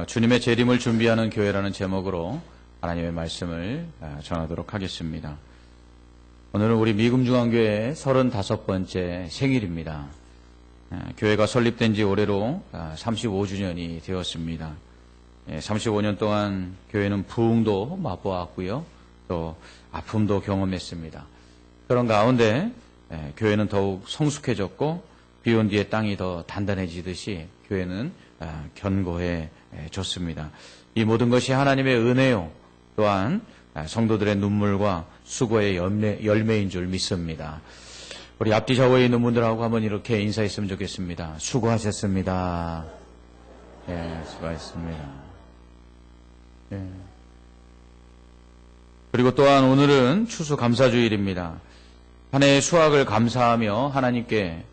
주님의 재림을 준비하는 교회라는 제목으로 하나님의 말씀을 전하도록 하겠습니다. 오늘은 우리 미금중앙교회의 35번째 생일입니다. 교회가 설립된 지 올해로 35주년이 되었습니다. 35년 동안 교회는 부흥도 맛보았고요. 또 아픔도 경험했습니다. 그런 가운데 교회는 더욱 성숙해졌고 비온 뒤에 땅이 더 단단해지듯이 교회는 견고해졌습니다. 이 모든 것이 하나님의 은혜요. 또한 성도들의 눈물과 수고의 열매인 줄 믿습니다. 우리 앞뒤 좌우에 있는 분들하고 한번 이렇게 인사했으면 좋겠습니다. 수고하셨습니다. 수고하셨습니다. 그리고 또한 오늘은 추수감사주일입니다. 한 해의 수확을 감사하며 하나님께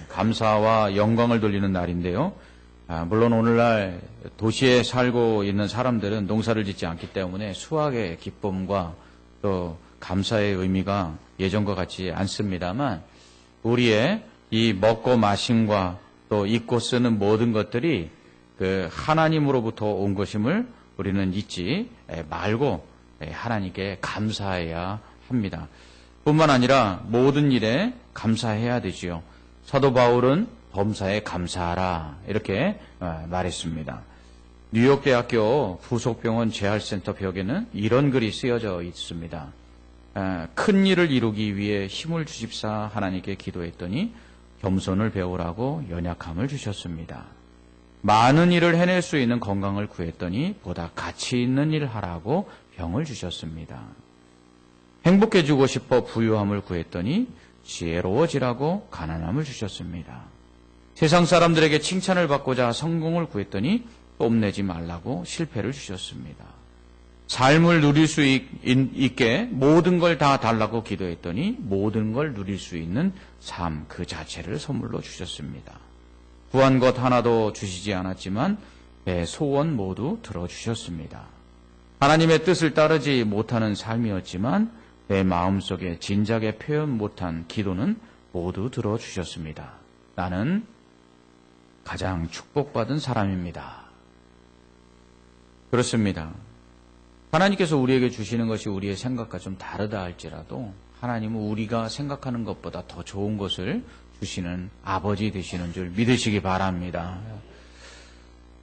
감사와 영광을 돌리는 날인데요. 물론 오늘날 도시에 살고 있는 사람들은 농사를 짓지 않기 때문에 수확의 기쁨과 또 감사의 의미가 예전과 같지 않습니다만 우리의 이 먹고 마심과 또 입고 쓰는 모든 것들이 그 하나님으로부터 온 것임을 우리는 잊지 말고 하나님께 감사해야 합니다. 뿐만 아니라 모든 일에 감사해야 되지요. 사도 바울은 범사에 감사하라 이렇게 말했습니다. 뉴욕대학교 부속병원 재활센터 벽에는 이런 글이 쓰여져 있습니다. 큰 일을 이루기 위해 힘을 주십사 하나님께 기도했더니 겸손을 배우라고 연약함을 주셨습니다. 많은 일을 해낼 수 있는 건강을 구했더니 보다 가치 있는 일 하라고 병을 주셨습니다. 행복해지고 싶어 부유함을 구했더니 지혜로워지라고 가난함을 주셨습니다. 세상 사람들에게 칭찬을 받고자 성공을 구했더니 뽐내지 말라고 실패를 주셨습니다. 삶을 누릴 수 있게 모든 걸 다 달라고 기도했더니 모든 걸 누릴 수 있는 삶 그 자체를 선물로 주셨습니다. 구한 것 하나도 주시지 않았지만 내 소원 모두 들어주셨습니다. 하나님의 뜻을 따르지 못하는 삶이었지만 내 마음속에 진작에 표현 못한 기도는 모두 들어주셨습니다. 나는 가장 축복받은 사람입니다. 그렇습니다. 하나님께서 우리에게 주시는 것이 우리의 생각과 좀 다르다 할지라도 하나님은 우리가 생각하는 것보다 더 좋은 것을 주시는 아버지 되시는 줄 믿으시기 바랍니다.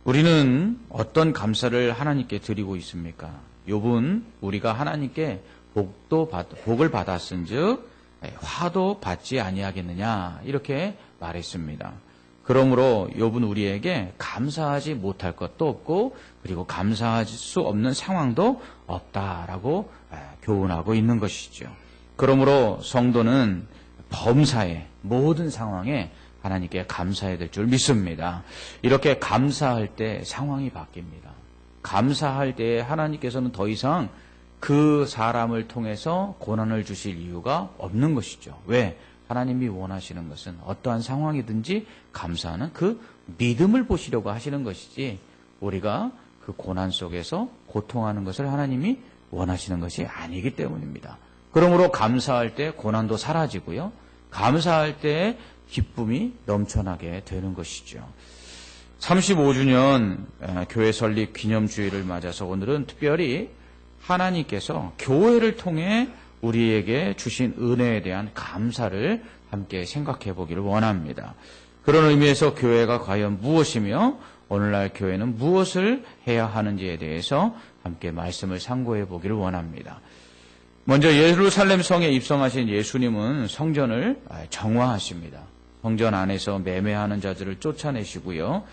우리는 어떤 감사를 하나님께 드리고 있습니까? 욥은 우리가 하나님께 복을 받았은즉 화도 받지 아니하겠느냐 이렇게 말했습니다. 그러므로 욥은 우리에게 감사하지 못할 것도 없고 그리고 감사할 수 없는 상황도 없다라고 교훈하고 있는 것이죠. 그러므로 성도는 범사의 모든 상황에 하나님께 감사해야 될 줄 믿습니다. 이렇게 감사할 때 상황이 바뀝니다. 감사할 때 하나님께서는 더 이상 그 사람을 통해서 고난을 주실 이유가 없는 것이죠. 왜? 하나님이 원하시는 것은 어떠한 상황이든지 감사하는 그 믿음을 보시려고 하시는 것이지 우리가 그 고난 속에서 고통하는 것을 하나님이 원하시는 것이 아니기 때문입니다. 그러므로 감사할 때 고난도 사라지고요. 감사할 때 기쁨이 넘쳐나게 되는 것이죠. 35주년 교회 설립 기념주일을 맞아서 오늘은 특별히 하나님께서 교회를 통해 우리에게 주신 은혜에 대한 감사를 함께 생각해 보기를 원합니다. 그런 의미에서 교회가 과연 무엇이며 오늘날 교회는 무엇을 해야 하는지에 대해서 함께 말씀을 상고해 보기를 원합니다. 먼저 예루살렘 성에 입성하신 예수님은 성전을 정화하십니다. 성전 안에서 매매하는 자들을 쫓아내시고요.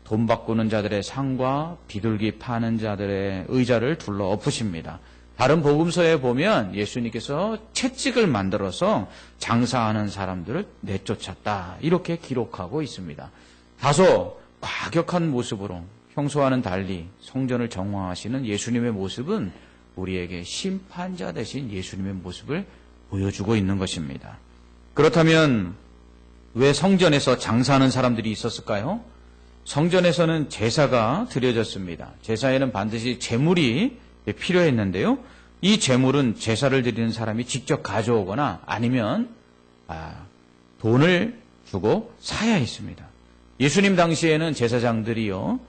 돈 바꾸는 자들의 상과 비둘기 파는 자들의 의자를 둘러 엎으십니다. 다른 복음서에 보면 예수님께서 채찍을 만들어서 장사하는 사람들을 내쫓았다. 이렇게 기록하고 있습니다. 다소 과격한 모습으로 평소와는 달리 성전을 정화하시는 예수님의 모습은 우리에게 심판자 되신 예수님의 모습을 보여주고 있는 것입니다. 그렇다면 왜 성전에서 장사하는 사람들이 있었을까요? 성전에서는 제사가 드려졌습니다. 제사에는 반드시 제물이 필요했는데요. 이 제물은 제사를 드리는 사람이 직접 가져오거나 아니면 돈을 주고 사야 했습니다. 예수님 당시에는 제사장들이요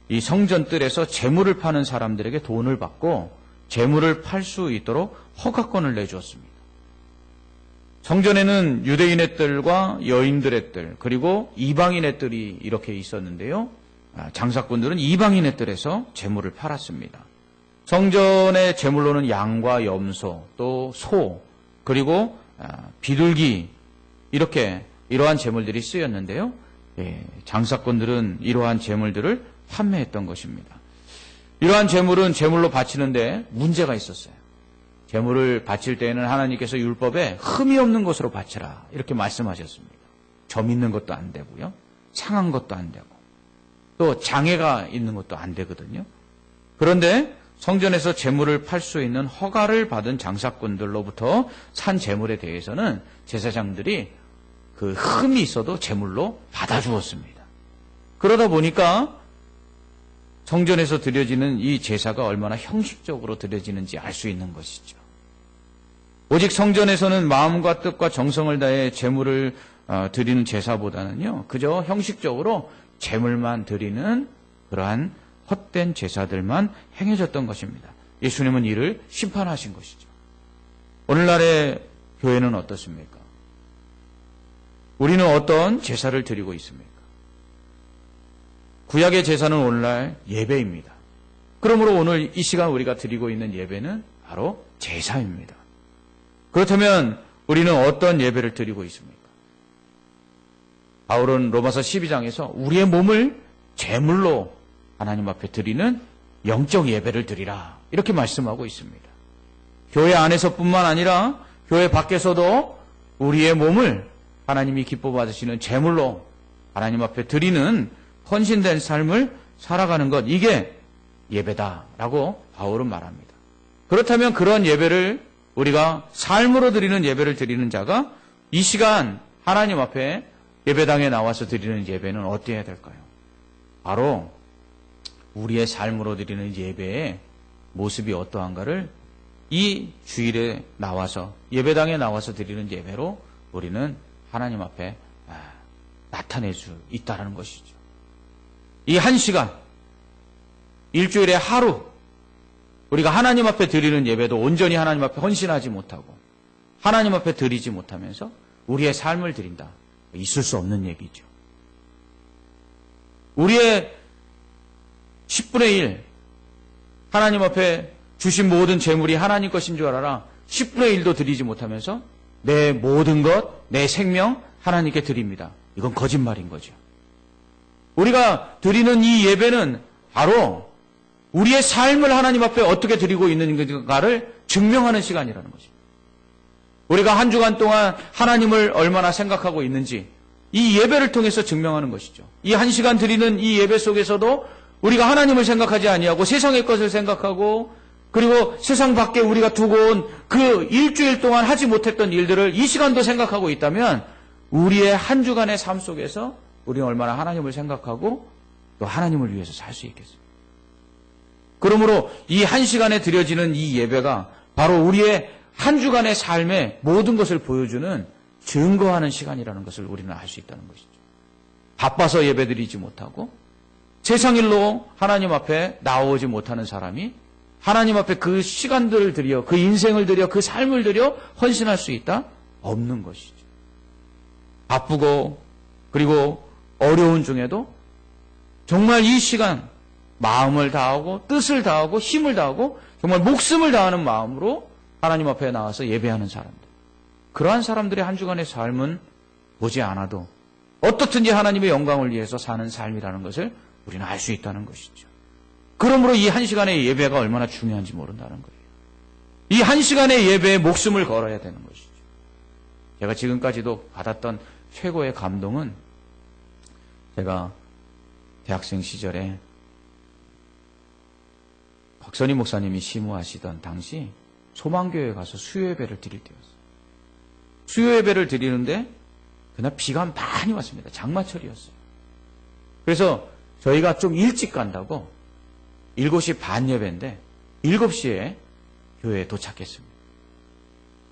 이 성전 뜰에서 재물을 파는 사람들에게 돈을 받고 재물을 팔 수 있도록 허가권을 내주었습니다. 성전에는 유대인의 뜰과 여인들의 뜰, 그리고 이방인의 뜰이 이렇게 있었는데요. 장사꾼들은 이방인의 뜰에서 재물을 팔았습니다. 성전의 재물로는 양과 염소, 또 소, 그리고 비둘기, 이러한 재물들이 쓰였는데요. 장사꾼들은 이러한 재물들을 판매했던 것입니다. 이러한 재물은 재물로 바치는데 문제가 있었어요. 재물을 바칠 때에는 하나님께서 율법에 흠이 없는 것으로 바치라 이렇게 말씀하셨습니다. 점 있는 것도 안 되고요. 상한 것도 안 되고 또 장애가 있는 것도 안 되거든요. 그런데 성전에서 재물을 팔 수 있는 허가를 받은 장사꾼들로부터 산 재물에 대해서는 제사장들이 그 흠이 있어도 재물로 받아주었습니다. 그러다 보니까 성전에서 드려지는 이 제사가 얼마나 형식적으로 드려지는지 알 수 있는 것이죠. 오직 성전에서는 마음과 뜻과 정성을 다해 재물을 드리는 제사보다는요, 그저 형식적으로 재물만 드리는 그러한 헛된 제사들만 행해졌던 것입니다. 예수님은 이를 심판하신 것이죠. 오늘날의 교회는 어떻습니까? 우리는 어떤 제사를 드리고 있습니까? 구약의 제사는 오늘날 예배입니다. 그러므로 오늘 이 시간 우리가 드리고 있는 예배는 바로 제사입니다. 그렇다면 우리는 어떤 예배를 드리고 있습니까? 바울은 로마서 12장에서 우리의 몸을 제물로 하나님 앞에 드리는 영적 예배를 드리라 이렇게 말씀하고 있습니다. 교회 안에서뿐만 아니라 교회 밖에서도 우리의 몸을 하나님이 기뻐 받으시는 제물로 하나님 앞에 드리는 헌신된 삶을 살아가는 것, 이게 예배다라고 바울은 말합니다. 그렇다면 그런 예배를 우리가 삶으로 드리는 예배를 드리는 자가 이 시간 하나님 앞에 예배당에 나와서 드리는 예배는 어때야 될까요? 바로 우리의 삶으로 드리는 예배의 모습이 어떠한가를 이 주일에 나와서 예배당에 나와서 드리는 예배로 우리는 하나님 앞에 나타낼 수 있다는 것이죠. 이 한 시간, 일주일에 하루 우리가 하나님 앞에 드리는 예배도 온전히 하나님 앞에 헌신하지 못하고 하나님 앞에 드리지 못하면서 우리의 삶을 드린다. 있을 수 없는 얘기죠. 우리의 10분의 1 하나님 앞에 주신 모든 재물이 하나님 것인 줄 알아라. 10분의 1도 드리지 못하면서 내 모든 것, 내 생명 하나님께 드립니다. 이건 거짓말인 거죠. 우리가 드리는 이 예배는 바로 우리의 삶을 하나님 앞에 어떻게 드리고 있는가를 증명하는 시간이라는 것입니다. 우리가 한 주간 동안 하나님을 얼마나 생각하고 있는지 이 예배를 통해서 증명하는 것이죠. 이 한 시간 드리는 이 예배 속에서도 우리가 하나님을 생각하지 아니하고 세상의 것을 생각하고 그리고 세상 밖에 우리가 두고 온 그 일주일 동안 하지 못했던 일들을 이 시간도 생각하고 있다면 우리의 한 주간의 삶 속에서 우리는 얼마나 하나님을 생각하고 또 하나님을 위해서 살 수 있겠습니까? 그러므로 이 한 시간에 드려지는 이 예배가 바로 우리의 한 주간의 삶의 모든 것을 보여주는 증거하는 시간이라는 것을 우리는 알 수 있다는 것이죠. 바빠서 예배드리지 못하고 세상 일로 하나님 앞에 나오지 못하는 사람이 하나님 앞에 그 시간들을 들여, 그 인생을 들여, 그 삶을 들여 헌신할 수 있다? 없는 것이죠. 바쁘고 그리고 어려운 중에도 정말 이 시간 마음을 다하고 뜻을 다하고 힘을 다하고 정말 목숨을 다하는 마음으로 하나님 앞에 나와서 예배하는 사람들. 그러한 사람들의 한 주간의 삶은 보지 않아도 어떻든지 하나님의 영광을 위해서 사는 삶이라는 것을 우리는 알 수 있다는 것이죠. 그러므로 이 한 시간의 예배가 얼마나 중요한지 모른다는 거예요. 이 한 시간의 예배에 목숨을 걸어야 되는 것이죠. 제가 지금까지도 받았던 최고의 감동은 제가 대학생 시절에 박선희 목사님이 심우하시던 당시 소망교회에 가서 수요예배를 드릴 때였어요. 수요예배를 드리는데 그날 비가 많이 왔습니다. 장마철이었어요. 그래서 저희가 좀 일찍 간다고 7시 반 예배인데 7시에 교회에 도착했습니다.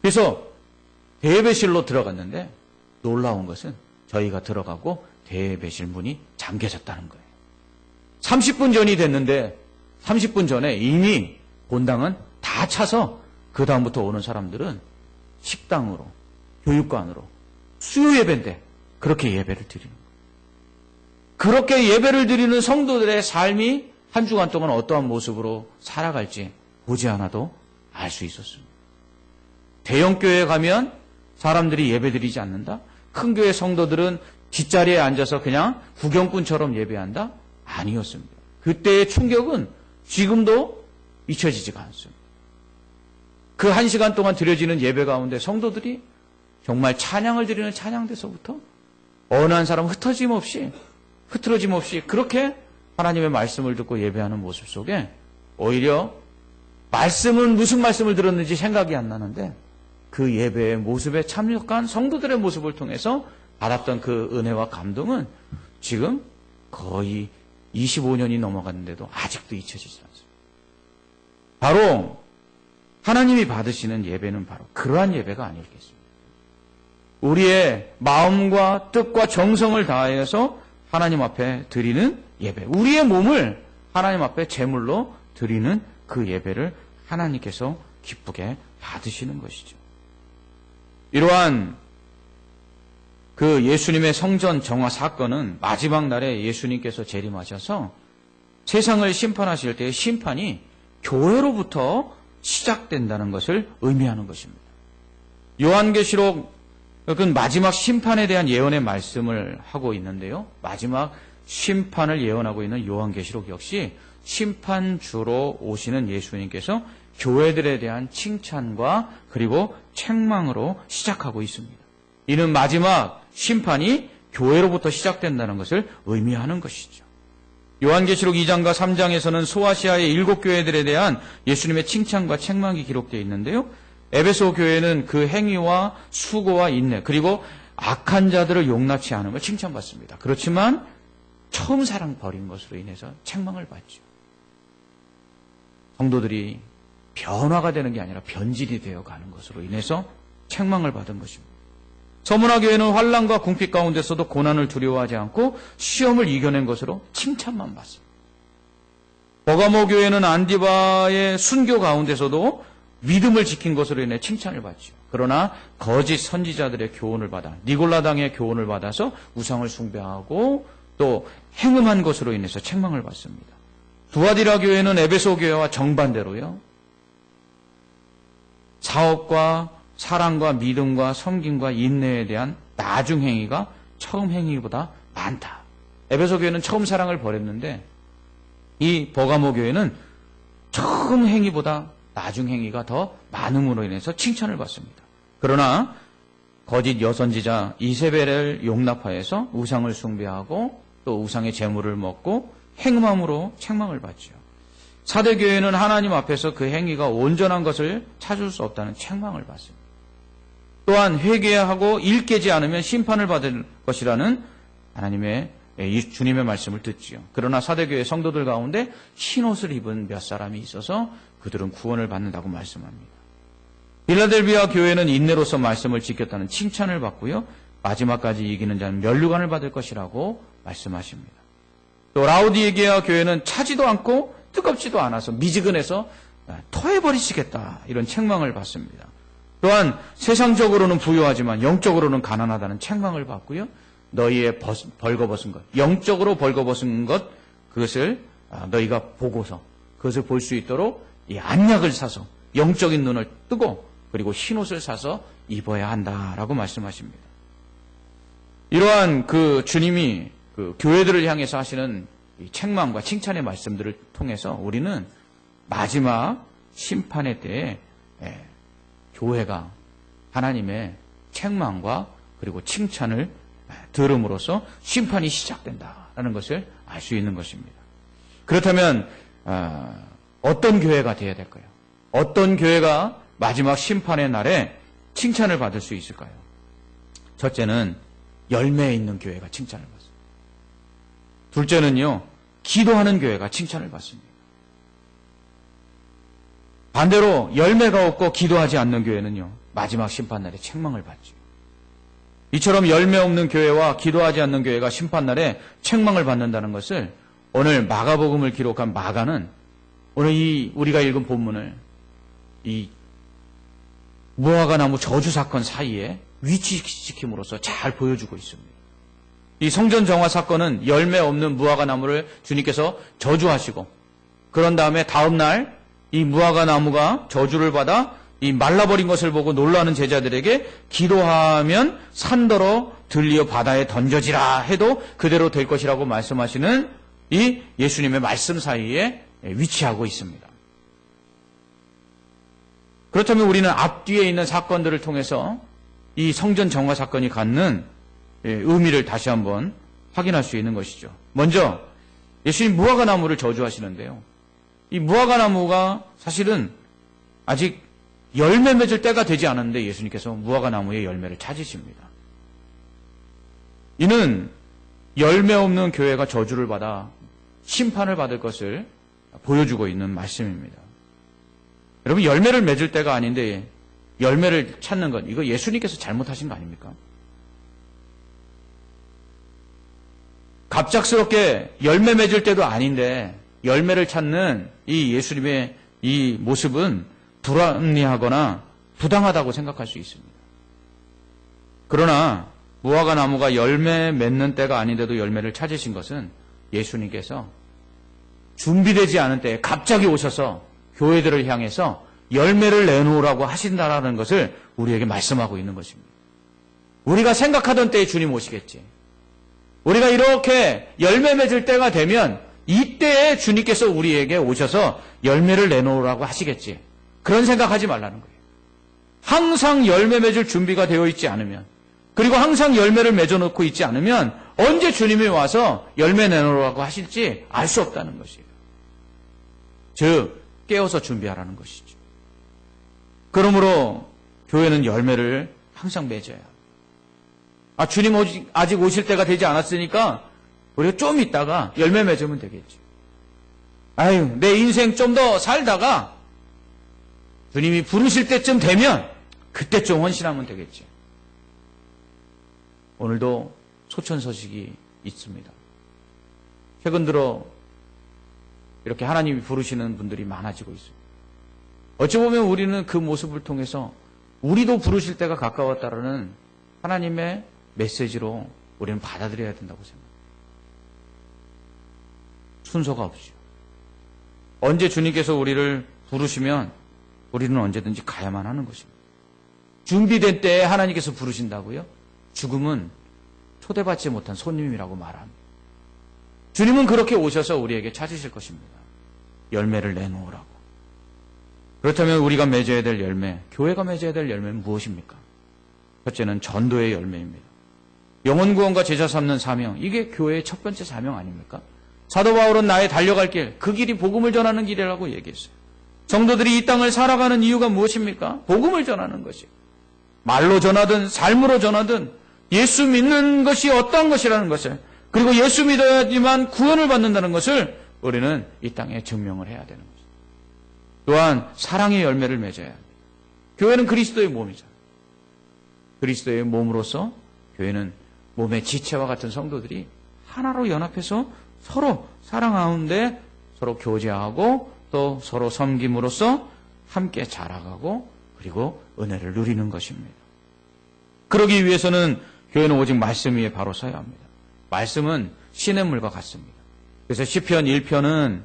그래서 대예배실로 들어갔는데 놀라운 것은 저희가 들어가고 대예배실 문이 잠겨졌다는 거예요. 30분 전이 됐는데 30분 전에 이미 본당은 다 차서 그 다음부터 오는 사람들은 식당으로, 교육관으로, 수요 예배인데 그렇게 예배를 드리는 거예요. 그렇게 예배를 드리는 성도들의 삶이 한 주간 동안 어떠한 모습으로 살아갈지 보지 않아도 알 수 있었습니다. 대형 교회에 가면 사람들이 예배 드리지 않는다? 큰 교회 성도들은 뒷자리에 앉아서 그냥 구경꾼처럼 예배한다? 아니었습니다. 그때의 충격은 지금도 잊혀지지가 않습니다. 그 1시간 동안 드려지는 예배 가운데 성도들이 정말 찬양을 드리는 찬양대서부터 어느 한 사람 흐트러짐 없이 그렇게 하나님의 말씀을 듣고 예배하는 모습 속에 오히려 말씀은 무슨 말씀을 들었는지 생각이 안 나는데 그 예배의 모습에 참여한 성도들의 모습을 통해서 받았던 그 은혜와 감동은 지금 거의 25년이 넘어갔는데도 아직도 잊혀지지 않습니다. 바로 하나님이 받으시는 예배는 바로 그러한 예배가 아니겠습니까? 우리의 마음과 뜻과 정성을 다해서 하나님 앞에 드리는 예배, 우리의 몸을 하나님 앞에 제물로 드리는 그 예배를 하나님께서 기쁘게 받으시는 것이죠. 이러한 그 예수님의 성전 정화 사건은 마지막 날에 예수님께서 재림하셔서 세상을 심판하실 때의 심판이 교회로부터 시작된다는 것을 의미하는 것입니다. 요한계시록 그 마지막 심판에 대한 예언의 말씀을 하고 있는데요. 마지막 심판을 예언하고 있는 요한계시록 역시 심판주로 오시는 예수님께서 교회들에 대한 칭찬과 그리고 책망으로 시작하고 있습니다. 이는 마지막 심판이 교회로부터 시작된다는 것을 의미하는 것이죠. 요한계시록 2장과 3장에서는 소아시아의 7교회들에 대한 예수님의 칭찬과 책망이 기록되어 있는데요. 에베소 교회는 그 행위와 수고와 인내 그리고 악한 자들을 용납치 않은 걸 칭찬받습니다. 그렇지만 처음 사랑 버린 것으로 인해서 책망을 받죠. 성도들이 변화가 되는 게 아니라 변질이 되어가는 것으로 인해서 책망을 받은 것입니다. 서문화 교회는 환난과 궁핍 가운데서도 고난을 두려워하지 않고 시험을 이겨낸 것으로 칭찬만 받습니다. 버가모 교회는 안디바의 순교 가운데서도 믿음을 지킨 것으로 인해 칭찬을 받죠. 그러나 거짓 선지자들의 교훈을 받아 니골라당의 교훈을 받아서 우상을 숭배하고 또 행음한 것으로 인해서 책망을 받습니다. 두아디라 교회는 에베소 교회와 정반대로요. 사업과 사랑과 믿음과 섬김과 인내에 대한 나중 행위가 처음 행위보다 많다. 에베소 교회는 처음 사랑을 버렸는데 이 버가모 교회는 처음 행위보다 나중 행위가 더 많음으로 인해서 칭찬을 받습니다. 그러나 거짓 여선지자 이세벨을 용납하여서 우상을 숭배하고 또 우상의 재물을 먹고 행음함으로 책망을 받죠. 사대교회는 하나님 앞에서 그 행위가 온전한 것을 찾을 수 없다는 책망을 받습니다. 또한 회개하고 일 깨지 않으면 심판을 받을 것이라는 하나님의 주님의 말씀을 듣지요. 그러나 사대교회 성도들 가운데 흰옷을 입은 몇 사람이 있어서 그들은 구원을 받는다고 말씀합니다. 빌라델비아 교회는 인내로서 말씀을 지켰다는 칭찬을 받고요. 마지막까지 이기는 자는 면류관을 받을 것이라고 말씀하십니다. 또 라우디게아 교회는 차지도 않고 뜨겁지도 않아서 미지근해서 토해버리시겠다 이런 책망을 받습니다. 또한 세상적으로는 부유하지만 영적으로는 가난하다는 책망을 받고요. 너희의 벌거벗은 것, 영적으로 벌거벗은 것 그것을 너희가 보고서 그것을 볼 수 있도록 이 안약을 사서 영적인 눈을 뜨고 그리고 흰옷을 사서 입어야 한다라고 말씀하십니다. 이러한 그 주님이 그 교회들을 향해서 하시는 이 책망과 칭찬의 말씀들을 통해서 우리는 마지막 심판의 때에 교회가 하나님의 책망과 그리고 칭찬을 들음으로써 심판이 시작된다라는 것을 알 수 있는 것입니다. 그렇다면 어떤 교회가 되어야 될까요? 어떤 교회가 마지막 심판의 날에 칭찬을 받을 수 있을까요? 첫째는 열매 있는 교회가 칭찬을 받습니다. 둘째는요, 기도하는 교회가 칭찬을 받습니다. 반대로 열매가 없고 기도하지 않는 교회는요, 마지막 심판날에 책망을 받죠. 이처럼 열매 없는 교회와 기도하지 않는 교회가 심판날에 책망을 받는다는 것을 오늘 마가복음을 기록한 마가는 오늘 우리가 읽은 본문을 이 무화과 나무 저주 사건 사이에 위치시킴으로써 잘 보여주고 있습니다. 이 성전 정화 사건은 열매 없는 무화과 나무를 주님께서 저주하시고, 그런 다음에 다음 날 이 무화과 나무가 저주를 받아 이 말라버린 것을 보고 놀라는 제자들에게 기도하면 산더러 들리어 바다에 던져지라 해도 그대로 될 것이라고 말씀하시는 이 예수님의 말씀 사이에 위치하고 있습니다. 그렇다면 우리는 앞뒤에 있는 사건들을 통해서 이 성전 정화 사건이 갖는 의미를 다시 한번 확인할 수 있는 것이죠. 먼저 예수님 무화과 나무를 저주하시는데요. 이 무화과 나무가 사실은 아직 열매 맺을 때가 되지 않았는데 예수님께서 무화과 나무의 열매를 찾으십니다. 이는 열매 없는 교회가 저주를 받아 심판을 받을 것을 보여주고 있는 말씀입니다. 여러분, 열매를 맺을 때가 아닌데 열매를 찾는 건 이거 예수님께서 잘못하신 거 아닙니까? 갑작스럽게 열매 맺을 때도 아닌데 열매를 찾는 이 예수님의 이 모습은 불합리하거나 부당하다고 생각할 수 있습니다. 그러나 무화과 나무가 열매 맺는 때가 아닌데도 열매를 찾으신 것은 예수님께서 준비되지 않은 때에 갑자기 오셔서 교회들을 향해서 열매를 내놓으라고 하신다라는 것을 우리에게 말씀하고 있는 것입니다. 우리가 생각하던 때에 주님 오시겠지. 우리가 이렇게 열매 맺을 때가 되면 이때에 주님께서 우리에게 오셔서 열매를 내놓으라고 하시겠지. 그런 생각하지 말라는 거예요. 항상 열매 맺을 준비가 되어 있지 않으면, 그리고 항상 열매를 맺어놓고 있지 않으면 언제 주님이 와서 열매 내놓으라고 하실지 알 수 없다는 것이에요. 즉 깨어서 준비하라는 것이죠. 그러므로 교회는 열매를 항상 맺어야 합니다. 주님 아직 오실 때가 되지 않았으니까 우리가 좀 있다가 열매 맺으면 되겠죠. 내 인생 좀 더 살다가 주님이 부르실 때쯤 되면 그때 좀 헌신하면 되겠지. 오늘도 소천서식이 있습니다. 최근 들어 이렇게 하나님이 부르시는 분들이 많아지고 있습니다. 어찌 보면 우리는 그 모습을 통해서 우리도 부르실 때가 가까웠다라는 하나님의 메시지로 우리는 받아들여야 된다고 생각합니다. 순서가 없죠. 언제 주님께서 우리를 부르시면 우리는 언제든지 가야만 하는 것입니다. 준비된 때에 하나님께서 부르신다고요? 죽음은 초대받지 못한 손님이라고 말합니다. 주님은 그렇게 오셔서 우리에게 찾으실 것입니다. 열매를 내놓으라고. 그렇다면 우리가 맺어야 될 열매, 교회가 맺어야 될 열매는 무엇입니까? 첫째는 전도의 열매입니다. 영혼 구원과 제자 삼는 사명, 이게 교회의 첫 번째 사명 아닙니까? 사도 바울은 나의 달려갈 길, 그 길이 복음을 전하는 길이라고 얘기했어요. 성도들이 이 땅을 살아가는 이유가 무엇입니까? 복음을 전하는 것이에요. 말로 전하든 삶으로 전하든 예수 믿는 것이 어떠한 것이라는 것을, 그리고 예수 믿어야지만 구원을 받는다는 것을 우리는 이 땅에 증명을 해야 되는 것이죠. 또한 사랑의 열매를 맺어야 합니다. 교회는 그리스도의 몸이죠. 그리스도의 몸으로서 교회는 몸의 지체와 같은 성도들이 하나로 연합해서 서로 사랑하는데 서로 교제하고 또 서로 섬김으로써 함께 자라가고 그리고 은혜를 누리는 것입니다. 그러기 위해서는 교회는 오직 말씀 위에 바로 서야 합니다. 말씀은 시냇물과 같습니다. 그래서 시편 1편은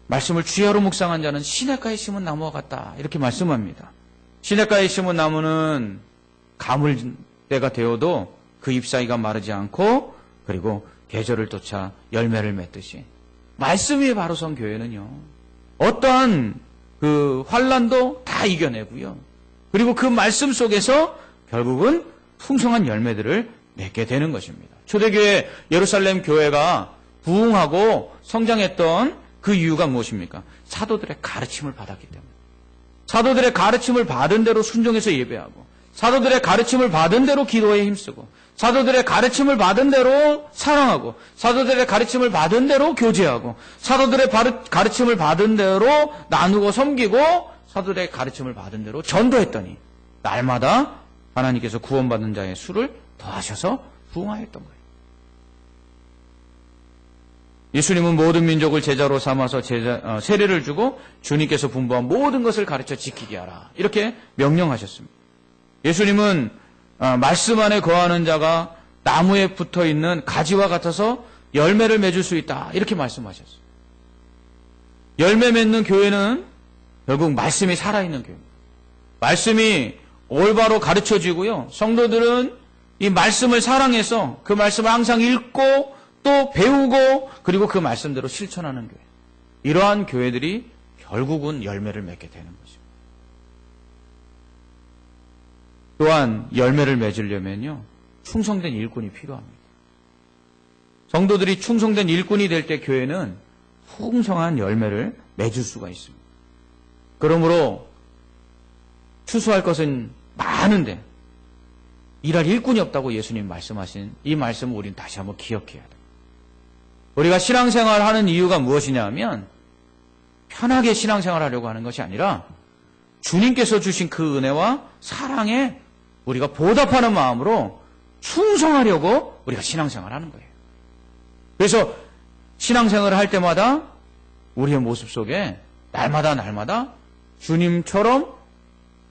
말씀을 주야로 묵상한 자는 시냇가에 심은 나무와 같다 이렇게 말씀합니다. 시냇가에 심은 나무는 가물 때가 되어도 그 잎사귀가 마르지 않고 그리고 계절을 쫓아 열매를 맺듯이 말씀 위에 바로 선 교회는요, 어떠한 그 환난도 다 이겨내고요, 그리고 그 말씀 속에서 결국은 풍성한 열매들을 맺게 되는 것입니다. 초대교회 예루살렘 교회가 부흥하고 성장했던 그 이유가 무엇입니까? 사도들의 가르침을 받았기 때문에. 사도들의 가르침을 받은 대로 순종해서 예배하고, 사도들의 가르침을 받은 대로 기도에 힘쓰고, 사도들의 가르침을 받은 대로 사랑하고, 사도들의 가르침을 받은 대로 교제하고, 사도들의 가르침을 받은 대로 나누고 섬기고, 사도들의 가르침을 받은 대로 전도했더니 날마다 하나님께서 구원받는 자의 수를 더하셔서 부흥하였던 거예요. 예수님은 모든 민족을 제자로 삼아서 세례를 주고 주님께서 분부한 모든 것을 가르쳐 지키게 하라. 이렇게 명령하셨습니다. 예수님은 말씀 안에 거하는 자가 나무에 붙어 있는 가지와 같아서 열매를 맺을 수 있다. 이렇게 말씀하셨어요. 열매 맺는 교회는 결국 말씀이 살아있는 교회입니다. 말씀이 올바로 가르쳐지고요. 성도들은 이 말씀을 사랑해서 그 말씀을 항상 읽고 또 배우고 그리고 그 말씀대로 실천하는 교회. 이러한 교회들이 결국은 열매를 맺게 되는 것입니다. 또한 열매를 맺으려면요. 충성된 일꾼이 필요합니다. 성도들이 충성된 일꾼이 될 때 교회는 풍성한 열매를 맺을 수가 있습니다. 그러므로 추수할 것은 많은데 일할 일꾼이 없다고 예수님 말씀하신 이 말씀을 우리는 다시 한번 기억해야 돼요. 우리가 신앙생활을 하는 이유가 무엇이냐 하면 편하게 신앙생활을 하려고 하는 것이 아니라 주님께서 주신 그 은혜와 사랑에 우리가 보답하는 마음으로 충성하려고 우리가 신앙생활을 하는 거예요. 그래서 신앙생활을 할 때마다 우리의 모습 속에 날마다 주님처럼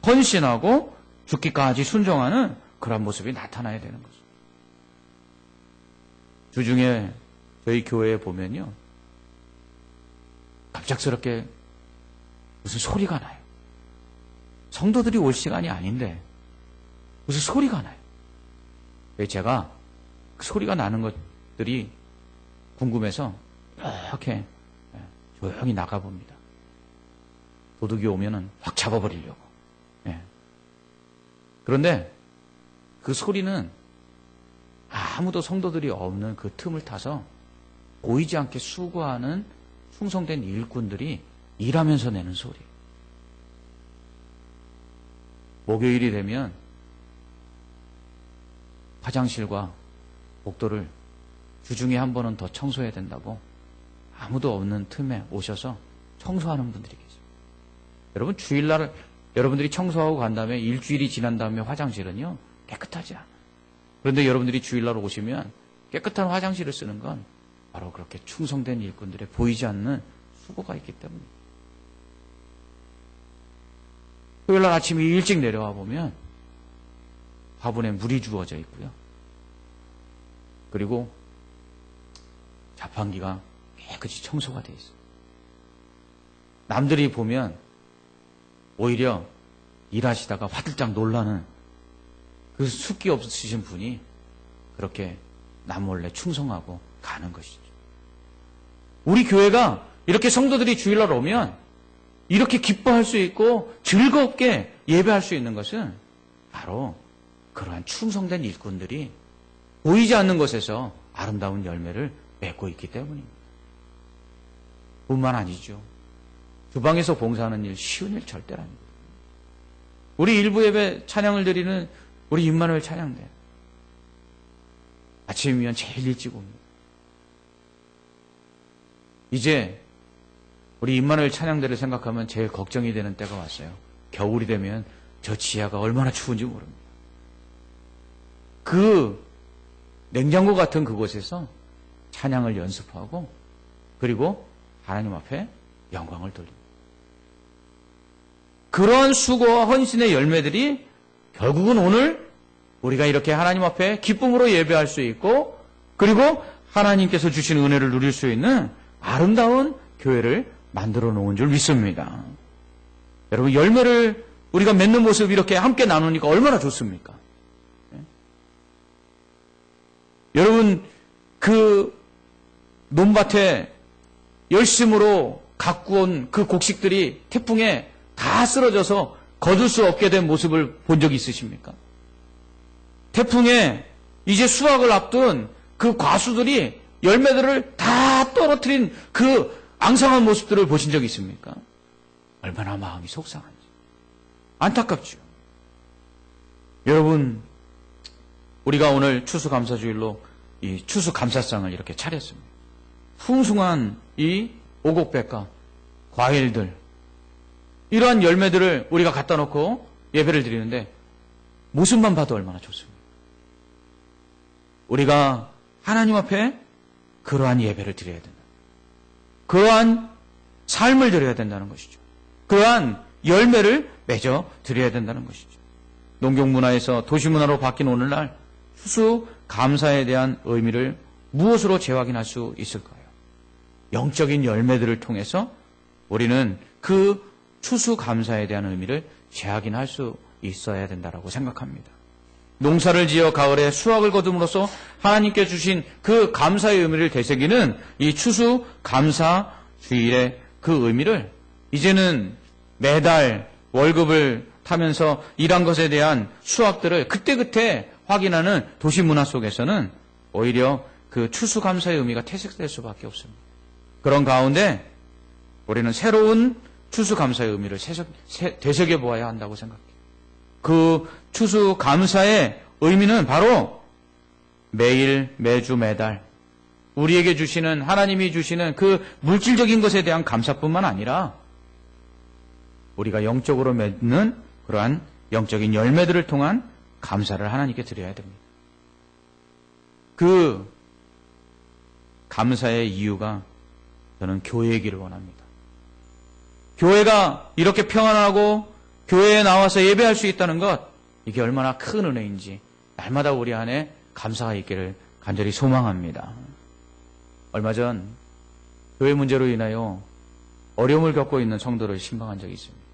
헌신하고 죽기까지 순종하는 그런 모습이 나타나야 되는 거죠. 주중에 저희 교회에 보면요. 갑작스럽게 무슨 소리가 나요. 성도들이 올 시간이 아닌데 무슨 소리가 나요. 제가 그 소리가 나는 것들이 궁금해서 이렇게 조용히 나가봅니다. 도둑이 오면은 확 잡아버리려고. 그런데 그 소리는 아무도 성도들이 없는 그 틈을 타서 보이지 않게 수고하는 충성된 일꾼들이 일하면서 내는 소리예요. 목요일이 되면 화장실과 복도를 주중에 한 번은 더 청소해야 된다고 아무도 없는 틈에 오셔서 청소하는 분들이 계십니다. 여러분 주일날 여러분들이 청소하고 간 다음에 일주일이 지난 다음에 화장실은요 깨끗하지 않아요. 그런데 여러분들이 주일날 오시면 깨끗한 화장실을 쓰는 건 바로 그렇게 충성된 일꾼들의 보이지 않는 수고가 있기 때문입니다. 토요일날 아침에 일찍 내려와 보면 화분에 물이 주어져 있고요. 그리고 자판기가 깨끗이 청소가 되어 있어요. 남들이 보면 오히려 일하시다가 화들짝 놀라는 그 숫기 없으신 분이 그렇게 남몰래 충성하고 가는 것이죠. 우리 교회가 이렇게 성도들이 주일날 오면 이렇게 기뻐할 수 있고 즐겁게 예배할 수 있는 것은 바로 그러한 충성된 일꾼들이 보이지 않는 곳에서 아름다운 열매를 맺고 있기 때문입니다. 뿐만 아니죠. 주방에서 봉사하는 일 쉬운 일 절대 아닙니다. 우리 일부 예배 찬양을 드리는 우리 임마누엘 찬양대 아침이면 제일 일찍 옵니다. 이제 우리 임마누엘 찬양대를 생각하면 제일 걱정이 되는 때가 왔어요. 겨울이 되면 저 지하가 얼마나 추운지 모릅니다. 그 냉장고 같은 그곳에서 찬양을 연습하고 그리고 하나님 앞에 영광을 돌립니다. 그러한 수고와 헌신의 열매들이 결국은 오늘 우리가 이렇게 하나님 앞에 기쁨으로 예배할 수 있고 그리고 하나님께서 주신 은혜를 누릴 수 있는 아름다운 교회를 만들어 놓은 줄 믿습니다. 여러분 열매를 우리가 맺는 모습 이렇게 함께 나누니까 얼마나 좋습니까? 여러분 그 논밭에 열심으로 갖고 온 그 곡식들이 태풍에 다 쓰러져서 거둘 수 없게 된 모습을 본 적이 있으십니까? 태풍에 이제 수확을 앞둔 그 과수들이 열매들을 다 떨어뜨린 그 앙상한 모습들을 보신 적이 있습니까? 얼마나 마음이 속상한지. 안타깝죠. 여러분, 우리가 오늘 추수감사주일로 이 추수감사상을 이렇게 차렸습니다. 풍성한 이 오곡백과 과일들, 이러한 열매들을 우리가 갖다 놓고 예배를 드리는데 모습만 봐도 얼마나 좋습니까? 우리가 하나님 앞에 그러한 예배를 드려야 된다. 그러한 삶을 드려야 된다는 것이죠. 그러한 열매를 맺어 드려야 된다는 것이죠. 농경문화에서 도시문화로 바뀐 오늘날 추수감사에 대한 의미를 무엇으로 재확인할 수 있을까요? 영적인 열매들을 통해서 우리는 그 추수감사에 대한 의미를 재확인할 수 있어야 된다고 생각합니다. 농사를 지어 가을에 수확을 거둠으로써 하나님께 주신 그 감사의 의미를 되새기는 이 추수감사 주일의 그 의미를 이제는 매달 월급을 타면서 일한 것에 대한 수확들을 그때그때 확인하는 도시문화 속에서는 오히려 그 추수감사의 의미가 퇴색될 수밖에 없습니다. 그런 가운데 우리는 새로운 추수감사의 의미를 되새겨 보아야 한다고 생각해요. 그 추수감사의 의미는 바로 매일, 매주, 매달 우리에게 주시는, 하나님이 주시는 그 물질적인 것에 대한 감사뿐만 아니라 우리가 영적으로 맺는 그러한 영적인 열매들을 통한 감사를 하나님께 드려야 됩니다. 그 감사의 이유가 저는 교회이기를 원합니다. 교회가 이렇게 평안하고 교회에 나와서 예배할 수 있다는 것, 이게 얼마나 큰 은혜인지 날마다 우리 안에 감사가 있기를 간절히 소망합니다. 얼마 전 교회 문제로 인하여 어려움을 겪고 있는 성도를 신방한 적이 있습니다.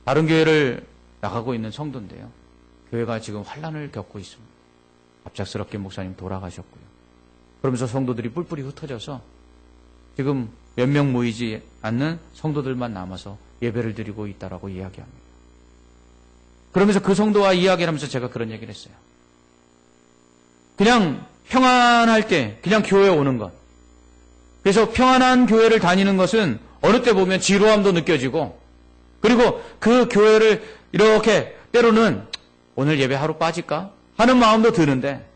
다른 교회를 나가고 있는 성도인데요. 교회가 지금 환란을 겪고 있습니다. 갑작스럽게 목사님 돌아가셨고요. 그러면서 성도들이 뿔뿔이 흩어져서 지금 몇 명 모이지 않는 성도들만 남아서 예배를 드리고 있다라고 이야기합니다. 그러면서 그 성도와 이야기를 하면서 제가 그런 얘기를 했어요. 그냥 평안할 때 그냥 교회에 오는 것. 그래서 평안한 교회를 다니는 것은 어느 때 보면 지루함도 느껴지고, 그리고 그 교회를 이렇게 때로는 오늘 예배 하루 빠질까 하는 마음도 드는데,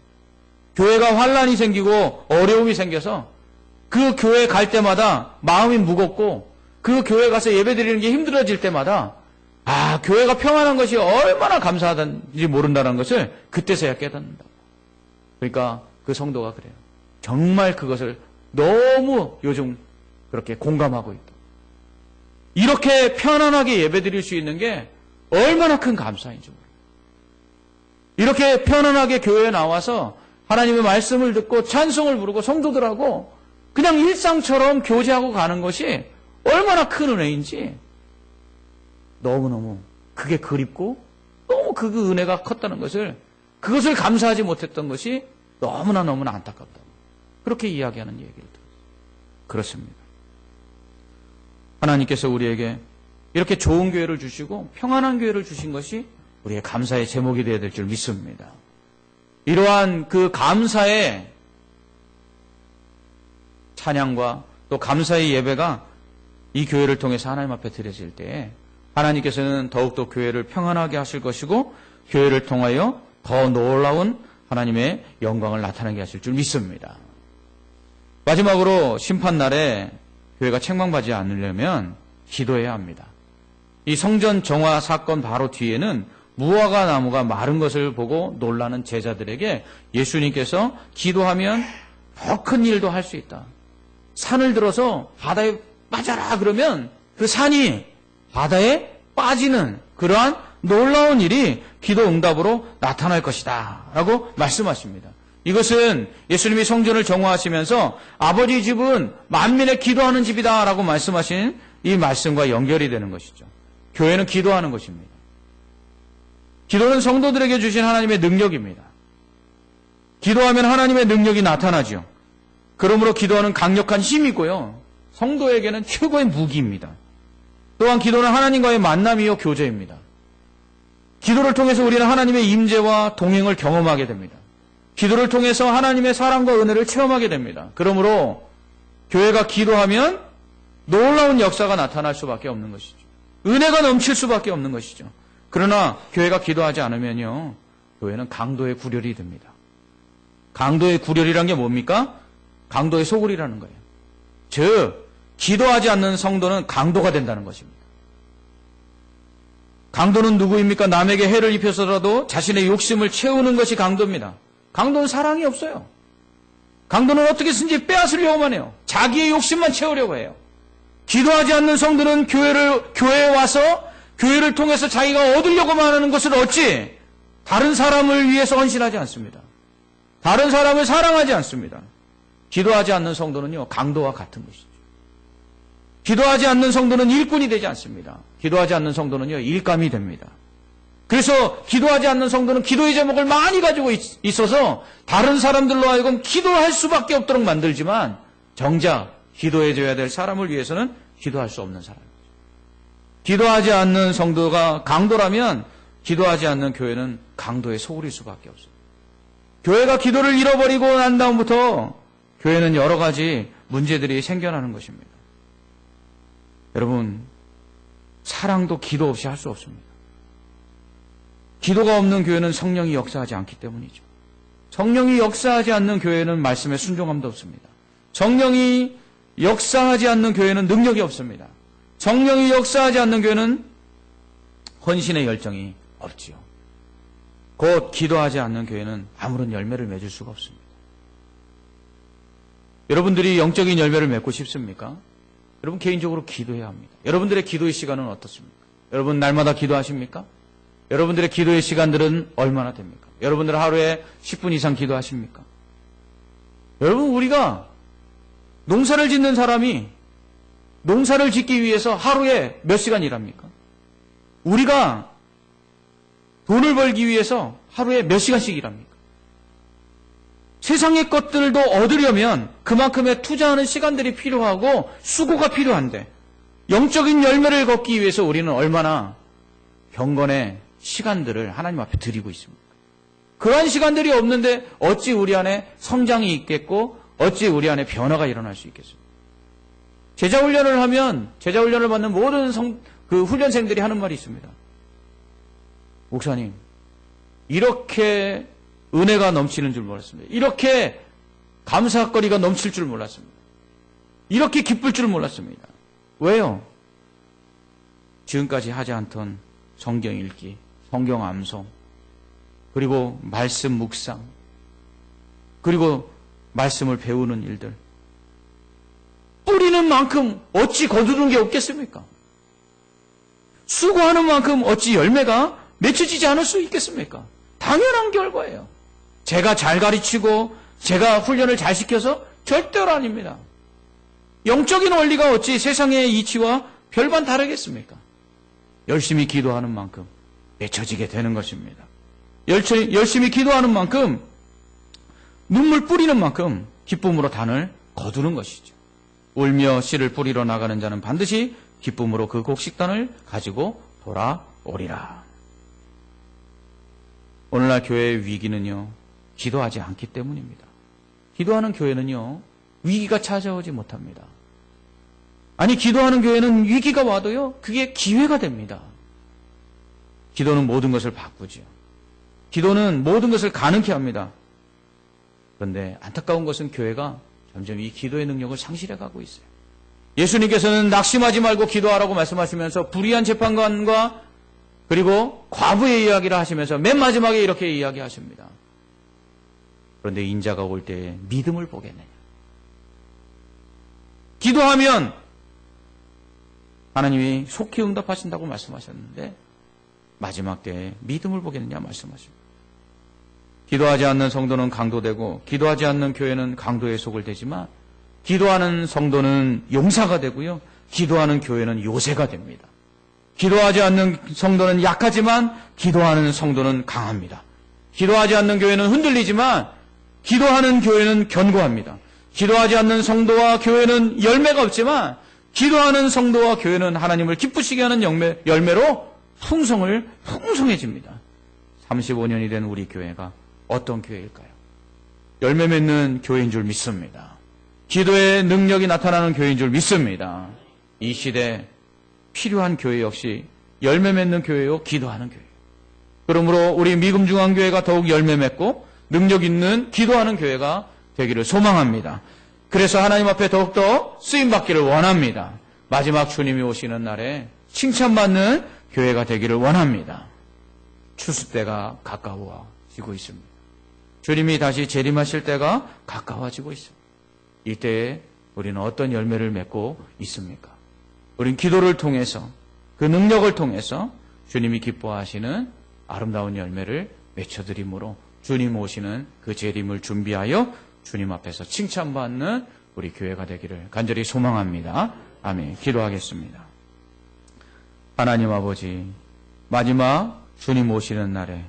교회가 환란이 생기고 어려움이 생겨서 그 교회 갈 때마다 마음이 무겁고 그 교회 가서 예배 드리는 게 힘들어질 때마다 교회가 평안한 것이 얼마나 감사하다는지 모른다는 것을 그때서야 깨닫는다. 그러니까 그 성도가 그래요. 정말 그것을 너무 요즘 그렇게 공감하고 있다. 이렇게 편안하게 예배 드릴 수 있는 게 얼마나 큰 감사인지 모르겠어요. 이렇게 편안하게 교회에 나와서 하나님의 말씀을 듣고 찬송을 부르고 성도들하고 그냥 일상처럼 교제하고 가는 것이 얼마나 큰 은혜인지 너무너무 그게 그립고 너무 그 은혜가 컸다는 것을, 그것을 감사하지 못했던 것이 너무나 안타깝다. 그렇게 이야기하는 얘기를 들었어요. 그렇습니다. 하나님께서 우리에게 이렇게 좋은 교회를 주시고 평안한 교회를 주신 것이 우리의 감사의 제목이 되어야 될 줄 믿습니다. 이러한 그 감사의 찬양과 또 감사의 예배가 이 교회를 통해서 하나님 앞에 드려질 때에 하나님께서는 더욱더 교회를 평안하게 하실 것이고 교회를 통하여 더 놀라운 하나님의 영광을 나타나게 하실 줄 믿습니다. 마지막으로 심판날에 교회가 책망받지 않으려면 기도해야 합니다. 이 성전 정화 사건 바로 뒤에는 무화과 나무가 마른 것을 보고 놀라는 제자들에게 예수님께서 기도하면 더 큰 일도 할 수 있다. 산을 들어서 바다에 빠져라 그러면 그 산이 바다에 빠지는 그러한 놀라운 일이 기도 응답으로 나타날 것이다 라고 말씀하십니다. 이것은 예수님이 성전을 정화하시면서 아버지 집은 만민의 기도하는 집이다 라고 말씀하신 이 말씀과 연결이 되는 것이죠. 교회는 기도하는 것입니다. 기도는 성도들에게 주신 하나님의 능력입니다. 기도하면 하나님의 능력이 나타나죠. 그러므로 기도하는 강력한 힘이고요. 성도에게는 최고의 무기입니다. 또한 기도는 하나님과의 만남이요 교제입니다. 기도를 통해서 우리는 하나님의 임재와 동행을 경험하게 됩니다. 기도를 통해서 하나님의 사랑과 은혜를 체험하게 됩니다. 그러므로 교회가 기도하면 놀라운 역사가 나타날 수밖에 없는 것이죠. 은혜가 넘칠 수밖에 없는 것이죠. 그러나 교회가 기도하지 않으면요, 교회는 강도의 구렬이 됩니다. 강도의 구렬이란 게 뭡니까? 강도의 소굴이라는 거예요. 즉, 기도하지 않는 성도는 강도가 된다는 것입니다. 강도는 누구입니까? 남에게 해를 입혀서라도 자신의 욕심을 채우는 것이 강도입니다. 강도는 사랑이 없어요. 강도는 어떻게든지 빼앗으려고만 해요. 자기의 욕심만 채우려고 해요. 기도하지 않는 성도는 교회에 와서 교회를 통해서 자기가 얻으려고만 하는 것을 얻지 다른 사람을 위해서 헌신하지 않습니다. 다른 사람을 사랑하지 않습니다. 기도하지 않는 성도는요, 강도와 같은 것이죠. 기도하지 않는 성도는 일꾼이 되지 않습니다. 기도하지 않는 성도는요, 일감이 됩니다. 그래서 기도하지 않는 성도는 기도의 제목을 많이 가지고 있어서 다른 사람들로 하여금 기도할 수밖에 없도록 만들지만 정작 기도해줘야 될 사람을 위해서는 기도할 수 없는 사람입니다. 기도하지 않는 성도가 강도라면 기도하지 않는 교회는 강도의 소굴일 수밖에 없습니다. 교회가 기도를 잃어버리고 난 다음부터 교회는 여러 가지 문제들이 생겨나는 것입니다. 여러분, 사랑도 기도 없이 할 수 없습니다. 기도가 없는 교회는 성령이 역사하지 않기 때문이죠. 성령이 역사하지 않는 교회는 말씀에 순종함도 없습니다. 성령이 역사하지 않는 교회는 능력이 없습니다. 성령이 역사하지 않는 교회는 헌신의 열정이 없지요. 곧 기도하지 않는 교회는 아무런 열매를 맺을 수가 없습니다. 여러분들이 영적인 열매를 맺고 싶습니까? 여러분 개인적으로 기도해야 합니다. 여러분들의 기도의 시간은 어떻습니까? 여러분 날마다 기도하십니까? 여러분들의 기도의 시간들은 얼마나 됩니까? 여러분들 하루에 10분 이상 기도하십니까? 여러분, 우리가 농사를 짓는 사람이 농사를 짓기 위해서 하루에 몇 시간 일합니까? 우리가 돈을 벌기 위해서 하루에 몇 시간씩 일합니까? 세상의 것들도 얻으려면 그만큼의 투자하는 시간들이 필요하고 수고가 필요한데 영적인 열매를 걷기 위해서 우리는 얼마나 경건의 시간들을 하나님 앞에 드리고 있습니까? 그러한 시간들이 없는데 어찌 우리 안에 성장이 있겠고 어찌 우리 안에 변화가 일어날 수 있겠습니까? 제자훈련을 하면 제자훈련을 받는 모든 훈련생들이 하는 말이 있습니다. 목사님, 이렇게 은혜가 넘치는 줄 몰랐습니다. 이렇게 감사거리가 넘칠 줄 몰랐습니다. 이렇게 기쁠 줄 몰랐습니다. 왜요? 지금까지 하지 않던 성경 읽기, 성경 암송, 그리고 말씀 묵상, 그리고 말씀을 배우는 일들. 뿌리는 만큼 어찌 거두는 게 없겠습니까? 수고하는 만큼 어찌 열매가 맺혀지지 않을 수 있겠습니까? 당연한 결과예요. 제가 잘 가르치고 제가 훈련을 잘 시켜서 절대로 아닙니다. 영적인 원리가 어찌 세상의 이치와 별반 다르겠습니까? 열심히 기도하는 만큼 맺혀지게 되는 것입니다. 열심히 기도하는 만큼 눈물 뿌리는 만큼 기쁨으로 단을 거두는 것이죠. 울며 씨를 뿌리러 나가는 자는 반드시 기쁨으로 그 곡식단을 가지고 돌아오리라. 오늘날 교회의 위기는요, 기도하지 않기 때문입니다. 기도하는 교회는요, 위기가 찾아오지 못합니다. 아니, 기도하는 교회는 위기가 와도요, 그게 기회가 됩니다. 기도는 모든 것을 바꾸죠. 기도는 모든 것을 가능케 합니다. 그런데 안타까운 것은 교회가 점점 이 기도의 능력을 상실해가고 있어요. 예수님께서는 낙심하지 말고 기도하라고 말씀하시면서 불의한 재판관과 그리고 과부의 이야기를 하시면서 맨 마지막에 이렇게 이야기하십니다. 그런데 인자가 올 때에 믿음을 보겠느냐. 기도하면 하나님이 속히 응답하신다고 말씀하셨는데 마지막 때에 믿음을 보겠느냐 말씀하십니다. 기도하지 않는 성도는 강도되고 기도하지 않는 교회는 강도의 속을 되지만 기도하는 성도는 용사가 되고요. 기도하는 교회는 요새가 됩니다. 기도하지 않는 성도는 약하지만 기도하는 성도는 강합니다. 기도하지 않는 교회는 흔들리지만 기도하는 교회는 견고합니다. 기도하지 않는 성도와 교회는 열매가 없지만 기도하는 성도와 교회는 하나님을 기쁘시게 하는 열매로 풍성해집니다. 35년이 된 우리 교회가 어떤 교회일까요? 열매 맺는 교회인 줄 믿습니다. 기도의 능력이 나타나는 교회인 줄 믿습니다. 이 시대에 필요한 교회 역시 열매 맺는 교회요, 기도하는 교회. 그러므로 우리 미금중앙교회가 더욱 열매 맺고 능력 있는 기도하는 교회가 되기를 소망합니다. 그래서 하나님 앞에 더욱더 쓰임받기를 원합니다. 마지막 주님이 오시는 날에 칭찬받는 교회가 되기를 원합니다. 추수 때가 가까워지고 있습니다. 주님이 다시 재림하실 때가 가까워지고 있습니다. 이때에 우리는 어떤 열매를 맺고 있습니까? 우린 기도를 통해서 그 능력을 통해서 주님이 기뻐하시는 아름다운 열매를 맺혀드림으로 주님 오시는 그 재림을 준비하여 주님 앞에서 칭찬받는 우리 교회가 되기를 간절히 소망합니다. 아멘. 기도하겠습니다. 하나님 아버지, 마지막 주님 오시는 날에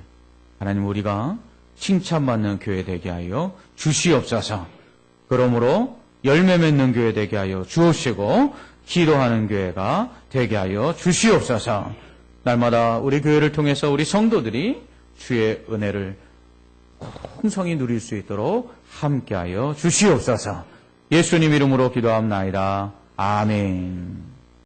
하나님 우리가 칭찬받는 교회 되게 하여 주시옵소서. 그러므로 열매 맺는 교회 되게 하여 주옵시고 기도하는 교회가 되게 하여 주시옵소서. 날마다 우리 교회를 통해서 우리 성도들이 주의 은혜를 풍성히 누릴 수 있도록 함께하여 주시옵소서. 예수님 이름으로 기도합나이다. 아멘.